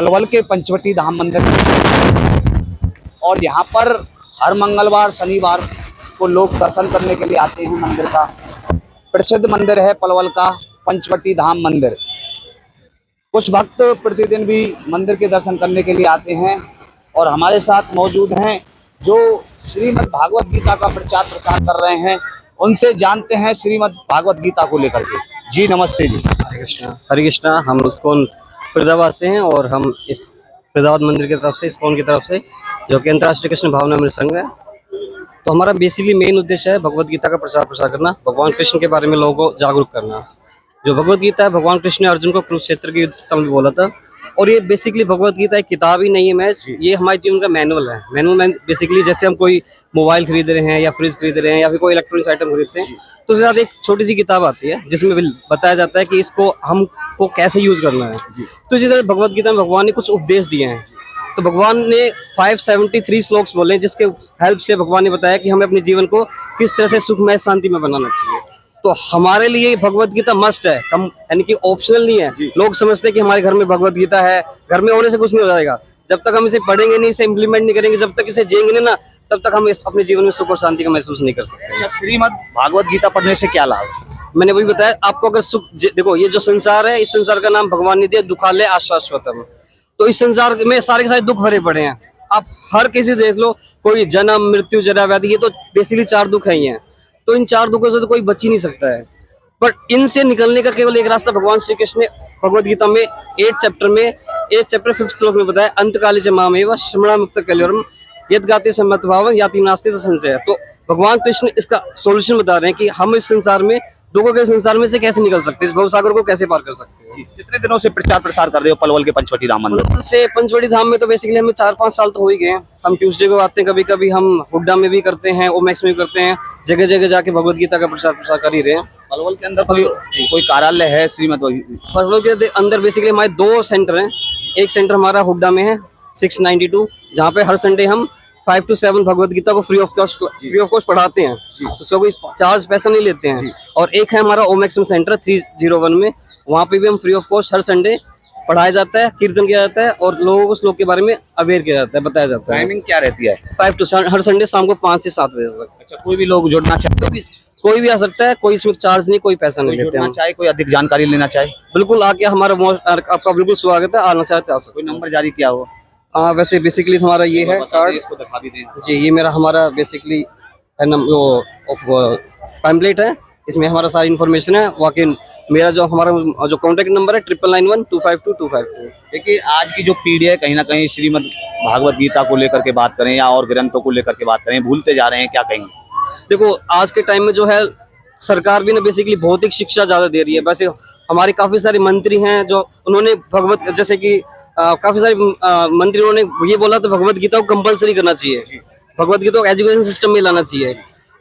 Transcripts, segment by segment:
पलवल के पंचवटी धाम मंदिर और यहाँ पर हर मंगलवार शनिवार को लोग दर्शन करने के लिए आते हैं। मंदिर का प्रसिद्ध मंदिर है पलवल का पंचवटी धाम मंदिर। कुछ भक्त प्रतिदिन भी मंदिर के दर्शन करने के लिए आते हैं और हमारे साथ मौजूद हैं जो श्रीमद् भागवत गीता का प्रचार प्रसार कर रहे हैं। उनसे जानते हैं श्रीमद् भागवत गीता को लेकर के। जी नमस्ते जी। हरे कृष्णा। हम इस्कॉन फरीदाबाद से हैं और हम इस फरीदाबाद मंदिर की तरफ से, इस्कॉन की तरफ से, जो कि अंतर्राष्ट्रीय कृष्ण भावनामृत संघ है। तो हमारा बेसिकली मेन उद्देश्य है भगवत गीता का प्रचार प्रसार करना, भगवान कृष्ण के बारे में लोगों को जागरूक करना। जो भगवत गीता है, भगवान कृष्ण ने अर्जुन को कुरुक्षेत्र के युद्ध स्थल में बोला था। और ये बेसिकली भगवत गीता एक किताब ही नहीं है मैच, ये हमारे जीवन का मैनुअल है। मैनुअल बेसिकली जैसे हम कोई मोबाइल खरीद रहे हैं या फ्रिज खरीद रहे हैं या फिर कोई इलेक्ट्रॉनिक्स आइटम खरीदते हैं तो उसके साथ एक छोटी सी किताब आती है जिसमें बताया जाता है कि इसको हमको कैसे यूज करना है। तो इसी तरह भगवत गीता में भगवान ने कुछ उपदेश दिए हैं। तो भगवान ने 573 श्लोक्स बोले जिसके हेल्प से भगवान ने बताया कि हमें अपने जीवन को किस तरह से सुखमय शांति में बनाना चाहिए। तो हमारे लिए भगवत गीता मस्ट है, हम यानी कि ऑप्शनल नहीं है। लोग समझते हैं कि हमारे घर में भगवत गीता है, घर में होने से कुछ नहीं हो जाएगा। जब तक हम इसे पढ़ेंगे नहीं, इसे इम्प्लीमेंट नहीं करेंगे, जब तक इसे जिएंगे नहीं ना, तब तक हम अपने जीवन में सुख और शांति का महसूस नहीं कर सकते। अच्छा, श्रीमद् भागवत गीता पढ़ने से क्या लाभ है? मैंने वही बताया आपको। अगर सुख देखो, ये जो संसार है, इस संसार का नाम भगवान ने दिया दुखालय आशाश्वतम। तो इस संसार में सारे के सारे दुख भरे पड़े हैं। आप हर किसी देख लो, कोई जन्म मृत्यु जरा व्याधि, ये तो बेसिकली 4 दुख ही हैं। तो इन 4 दुखों से तो कोई बच ही नहीं सकता है। पर इनसे निकलने का केवल एक रास्ता भगवान श्री कृष्ण ने भगवत गीता में 8 चैप्टर 5th श्लोक में बताया, अंतकाले च मामेव श्रमणा मुक्त कल्योरम यद गाते सम्मत भावं याति नास्ति संशय। तो भगवान कृष्ण इसका सॉल्यूशन बता रहे हैं कि हम इस संसार में, दुखों के संसार में से कैसे निकल सकते हैं, इस भवसागर को कैसे पार कर सकते हैं। कितने दिनों से प्रचार प्रसार कर रहे हो पलवल के पंचवटी धाम मंदिर से? पंचवटी धाम में तो बेसिकली हमें 4-5 साल तो हो ही गए हैं। हम ट्यूसडे को आते हैं, कभी कभी हम हुड्डा में भी करते हैं, ओमैक्स में भी करते हैं, जगह जगह जाके भगवत गीता का प्रचार प्रसार कर ही रहे हैं। पलवल के अंदर कोई कार्यालय है श्रीमद्? पलवल के अंदर बेसिकली हमारे 2 सेंटर हैं। एक सेंटर हमारा हुड्डा में है 692, जहाँ पे हर संडे हम 5 to 7 भगवत गीता को फ्री ऑफ कॉस्ट पढ़ाते हैं। उसका कोई चार्ज पैसा नहीं लेते हैं। और एक है हमारा ओमैक्स सेंटर 301 में, वहाँ पे भी हम free of cost her Sunday पढ़ाया जाता है, कीर्तन किया जाता है और लोगों को श्लोक के बारे में अवेयर किया जाता है, बताया जाता है। टाइमिंग क्या रहती है? 5 to 7 हर संडे शाम को 5 से 7 बजे तक। अच्छा, कोई भी लोग जुड़ना चाहते हैं? कोई भी आ सकता है, कोई इसमें चार्ज नहीं, कोई पैसा नहीं लेते हैं। चाहे कोई अधिक जानकारी लेना चाहे, बिल्कुल आके आपका बिल्कुल स्वागत है। आना चाहते आ सकते। कोई नंबर जारी किया हो? वैसे बेसिकली हमारा ये है कार्ड, इसको दिखा भी दें जी। ये हमारा बेसिकली पैम्पलेट है, इसमें हमारा सारी इन्फॉर्मेशन है। वाकई मेरा जो कॉन्टैक्ट नंबर है 9912522252। देखिए, आज की जो पीढ़ी है कहीं ना कहीं श्रीमद् भागवत गीता को लेकर के बात करें या और ग्रंथों को लेकर के बात करें, भूलते जा रहे हैं, क्या कहेंगे? देखो, आज के टाइम में जो है सरकार भी ना बेसिकली भौतिक शिक्षा ज्यादा दे रही है। वैसे हमारे काफी सारे मंत्री हैं जो उन्होंने भगवत, जैसे कि काफी सारे मंत्री उन्होंने ये बोला तो भगवत गीता को कंपलसरी करना चाहिए, भगवत गीता को एजुकेशन सिस्टम में लाना चाहिए।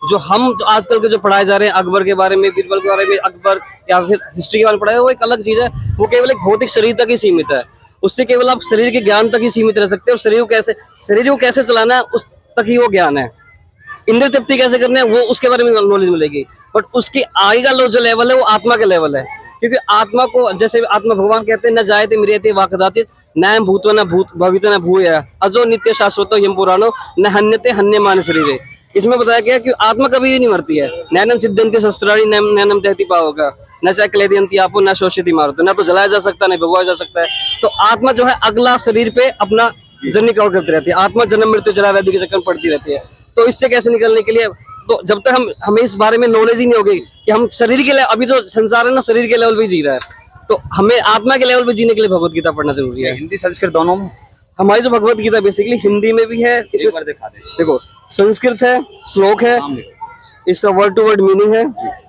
जो आजकल के जो पढ़ाए जा रहे हैं अकबर के बारे में, बीरबल के बारे में, अकबर या फिर हिस्ट्री के बारे में पढ़ाया, वो एक अलग चीज है। वो केवल एक भौतिक शरीर तक ही सीमित है। उससे केवल आप शरीर के ज्ञान तक ही सीमित रह सकते हैं और शरीर को कैसे चलाना है उस तक ही वो ज्ञान है। इंद्रिय तृप्ति कैसे करना है वो उसके बारे में नॉलेज मिलेगी। बट उसकी आगे का जो लेवल है वो आत्मा का लेवल है। क्योंकि आत्मा को, जैसे आत्मा भगवान कहते हैं, न जायते म्रियते वा कदाचित न भूतो न भवित न भूय अजो नित्य शाश्वतो यम पुराणो न हन्यते हन्यमान शरीरे। इसमें बताया गया कि आत्मा कभी नहीं मरती है। नैनम सिद्धंति शस्त्राणि नैनम दहति पावका न चाहे क्लेदयंती आपो न शोषिति मारुत। न तो जलाया जा सकता है, न भगवाया जा सकता है। तो आत्मा जो है अगला शरीर पे अपना जर्नी कवर करती रहती है। आत्मा जन्म मृत्यु जरा व्याधि के चक्कर में पड़ती रहती है। तो इससे कैसे निकलने के लिए, तो जब तक हमें इस बारे में नॉलेज ही नहीं होगी कि हम शरीर के लिए, अभी जो संसार है ना शरीर के लेवल पे जी रहा है, तो हमें आत्मा के लेवल पे जीने के लिए भगवत गीता पढ़ना जरूरी है। हिंदी संस्कृत दोनों में हमारी जो भगवत गीता बेसिकली हिंदी में भी है, इसमें देखो संस्कृत है, श्लोक है, इसका वर्ड टू वर्ड मीनिंग है,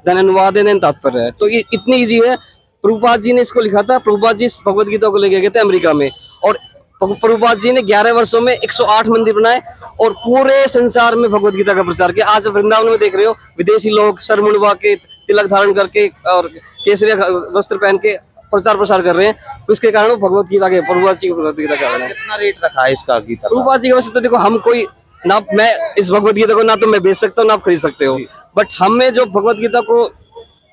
देन अनुवाद है, देन तात्पर्य है। तो ये इतनी इजी है। प्रभुपाद जी ने इसको लिखा था। प्रभुपाद जी इस भगवत गीता को लेके गए थे अमेरिका में और प्रभुपाद जी ने 11 वर्षों में 108 मंदिर बनाए और पूरे संसार में भगवत गीता का प्रचार किया। आज वृंदावन में देख रहे हो विदेशी लोग सर मुंडवा के, तिलक धारण करके और केसरिया वस्त्र पहन के प्रचार प्रसार कर रहे हैं। उसके कारण भगवत गीता के, प्रभुपाद जी की भगवत गीता का कितना रेट रखा है इसका गीता? प्रभुपाद जी का वैसे तो देखो, हम कोई ना, मैं इस भगवत गीता को ना तो मैं बेच सकता हूँ ना आप खरीद सकते हो। बट हमें जो भगवत गीता को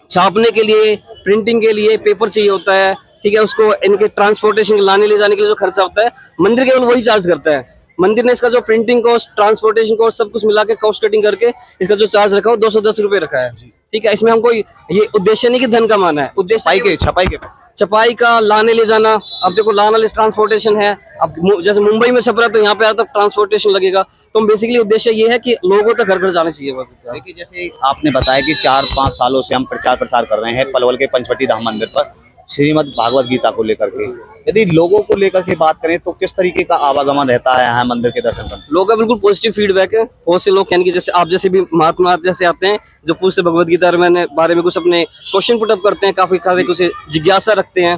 छापने के लिए, प्रिंटिंग के लिए पेपर चाहिए होता है, ठीक है, उसको इनके ट्रांसपोर्टेशन लाने ले जाने के लिए जो खर्चा होता है, मंदिर केवल वही चार्ज करता है। मंदिर ने इसका जो प्रिंटिंग कॉस्ट, ट्रांसपोर्टेशन कॉस्ट, सब कुछ मिला के कॉस्ट कटिंग करके इसका जो चार्ज रखा है 210 रुपए रखा है। ठीक है, इसमें हमको ये उद्देश्य नहीं कि धन कमाना है, उद्देश्य छपाई का लाने ले जाना। अब देखो लाना ले ट्रांसपोर्टेशन है, अब जैसे मुंबई में छप रहा है तो यहाँ पे आता ट्रांसपोर्टेशन लगेगा। तो बेसिकली उद्देश्य ये है कि लोगों तक घर घर जाना चाहिए। देखिए, जैसे आपने बताया कि 4-5 सालों से हम प्रचार प्रसार कर रहे हैं पलवल के पंचवटी धाम मंदिर पर श्रीमद् भागवत गीता को लेकर के। यदि लोगों को लेकर के बात करें तो किस तरीके का आवागमन रहता है यहाँ मंदिर के दर्शन करने? लोगों का बिल्कुल पॉजिटिव फीडबैक है। बहुत से लोग, यानी कि जैसे आप जैसे भी महात्मा जैसे आते हैं जो पूछते भगवत गीता बारे में कुछ अपने क्वेश्चन पुट अप करते हैं, काफी सारे कुछ जिज्ञासा रखते हैं।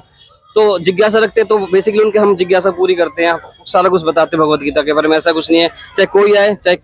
तो जिज्ञासा रखते हैं तो बेसिकली उनके हम जिज्ञासा पूरी करते हैं, सारा कुछ बताते हैं भगवत गीता के बारे में। ऐसा कुछ नहीं है, चाहे कोई आए, चाहे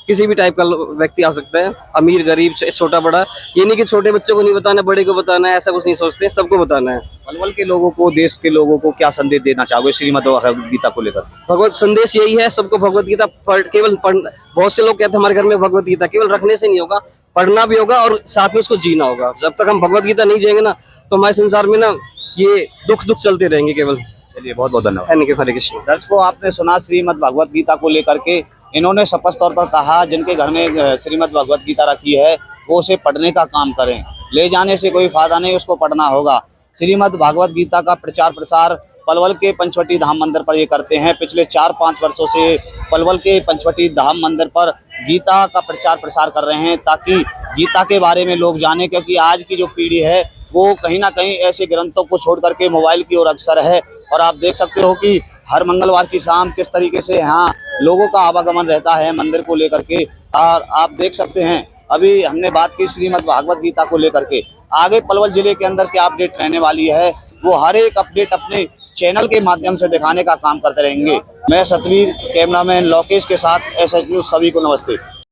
किसी भी टाइप का व्यक्ति आ सकता है, अमीर गरीब छोटा बड़ा। ये नहीं कि छोटे बच्चों को नहीं बताना, बड़े को बताना है, ऐसा कुछ नहीं सोचते, सबको बताना है। पलवल के लोगों को, देश के लोगों को क्या संदेश देना चाहोगे श्रीमद् भगवत गीता को लेकर? भगवत संदेश यही है, सबको भगवत गीता केवल बहुत से लोग कहते हैं हमारे घर में भगवत गीता, केवल रखने से नहीं होगा, पढ़ना भी होगा और साथ में उसको जीना होगा। जब तक हम भगवत गीता नहीं जिएंगे ना, तो हमारे संसार में ना ये दुख चलते रहेंगे केवल। चलिए, बहुत बहुत धन्यवाद। हरे कृष्ण। दर्शकों, आपने सुना श्रीमद् भगवत गीता को लेकर के इन्होंने स्पष्ट तौर पर कहा जिनके घर में श्रीमद् भगवत गीता रखी है वो उसे पढ़ने का काम करें, ले जाने से कोई फायदा नहीं, उसको पढ़ना होगा। श्रीमद् भागवत गीता का प्रचार प्रसार पलवल के पंचवटी धाम मंदिर पर ये करते हैं। पिछले 4-5 वर्षों से पलवल के पंचवटी धाम मंदिर पर गीता का प्रचार प्रसार कर रहे हैं ताकि गीता के बारे में लोग जाने, क्योंकि आज की जो पीढ़ी है वो कहीं ना कहीं ऐसे ग्रंथों को छोड़ करके मोबाइल की ओर अग्रसर है। और आप देख सकते हो कि हर मंगलवार की शाम किस तरीके से यहाँ लोगों का आवागमन रहता है मंदिर को लेकर के। और आप देख सकते हैं, अभी हमने बात की श्रीमद् भागवत गीता को लेकर के। आगे पलवल जिले के अंदर क्या अपडेट रहने वाली है, वो हर एक अपडेट अपने चैनल के माध्यम से दिखाने का काम करते रहेंगे। मैं सतवीर, कैमरामैन लोकेश के साथ एसएच न्यूज़, सभी को नमस्ते।